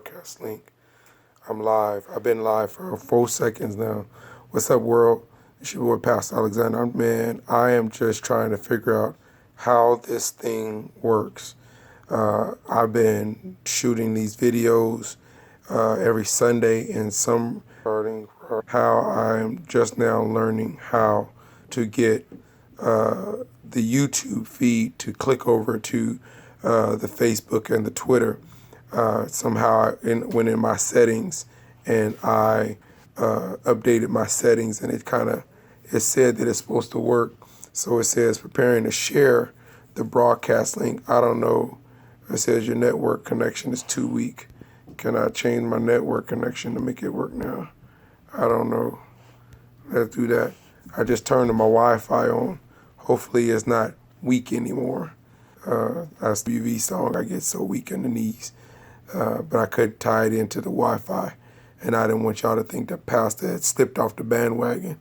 broadcast link. I'm live. I've been live for 4 seconds now. What's up, world? It's your boy, Pastor Alexander. Man, I am just trying to figure out how this thing works. I've been shooting these videos every Sunday, and some starting how I'm just now learning how to get the YouTube feed to click over to the Facebook and the Twitter. Somehow I went in my settings and I updated my settings, and it said that it's supposed to work. So it says preparing to share the broadcast link. I don't know. It says your network connection is too weak. Can I change my network connection to make it work now? I don't know. Let's do that. I just turned my Wi-Fi on. Hopefully it's not weak anymore. That's the UV song. I get so weak in the knees. But I could tie it into the Wi-Fi. And I didn't want y'all to think that Pastor had slipped off the bandwagon.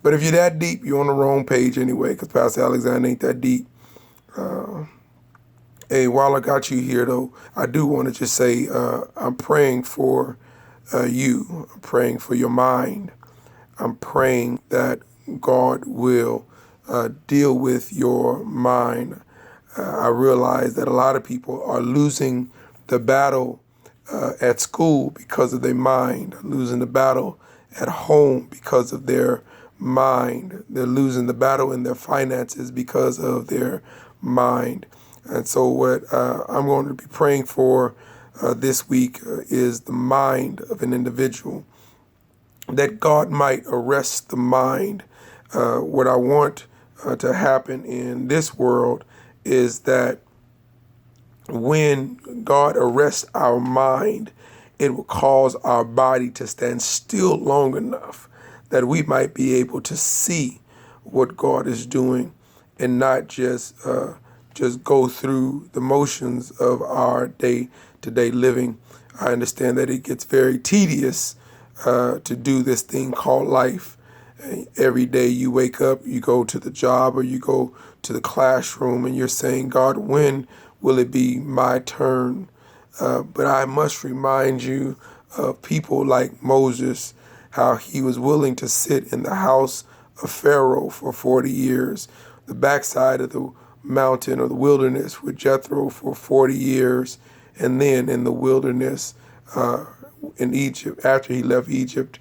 But if you're that deep, you're on the wrong page anyway, because Pastor Alexander ain't that deep. Hey, while I got you here, though, I do want to just say I'm praying for you. I'm praying for your mind. I'm praying that God will deal with your mind. I realize that a lot of people are losing the battle at school because of their mind, losing the battle at home because of their mind. They're losing the battle in their finances because of their mind. And so what I'm going to be praying for this week is the mind of an individual, that God might arrest the mind. What I want to happen in this world is that when God arrests our mind, it will cause our body to stand still long enough that we might be able to see what God is doing and not just go through the motions of our day-to-day living. I understand that it gets very tedious to do this thing called life. Every day you wake up, you go to the job or you go to the classroom, and you're saying, God, when will it be my turn? But I must remind you of people like Moses, how he was willing to sit in the house of Pharaoh for 40 years, the backside of the mountain or the wilderness with Jethro for 40 years, and then in the wilderness in Egypt, after he left Egypt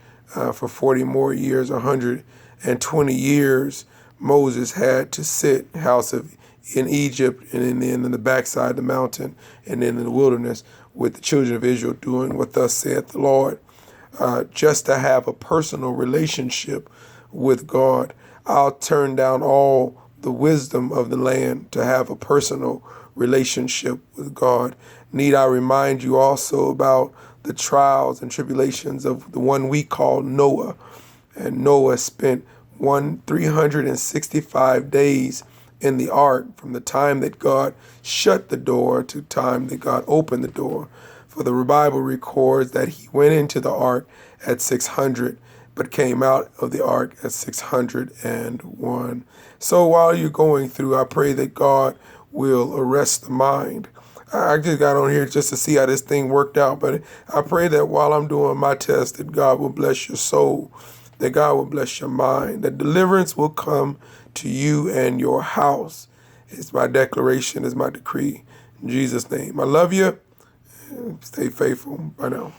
for 40 more years, 120 years, Moses had to sit in Egypt, and then in the backside of the mountain, and then in the wilderness with the children of Israel doing what thus saith the Lord, just to have a personal relationship with God. I'll turn down all the wisdom of the land to have a personal relationship with God. Need I remind you also about the trials and tribulations of the one we call Noah? And Noah spent 365 days in the ark from the time that God shut the door to the time that God opened the door. For the Bible records that he went into the ark at 600, but came out of the ark at 601. So while you're going through, I pray that God will arrest the mind. I just got on here just to see how this thing worked out, but I pray that while I'm doing my test, that God will bless your soul, that God will bless your mind, that deliverance will come to you and your house. It's my declaration, it's my decree. In Jesus' name, I love you. Stay faithful. Bye now.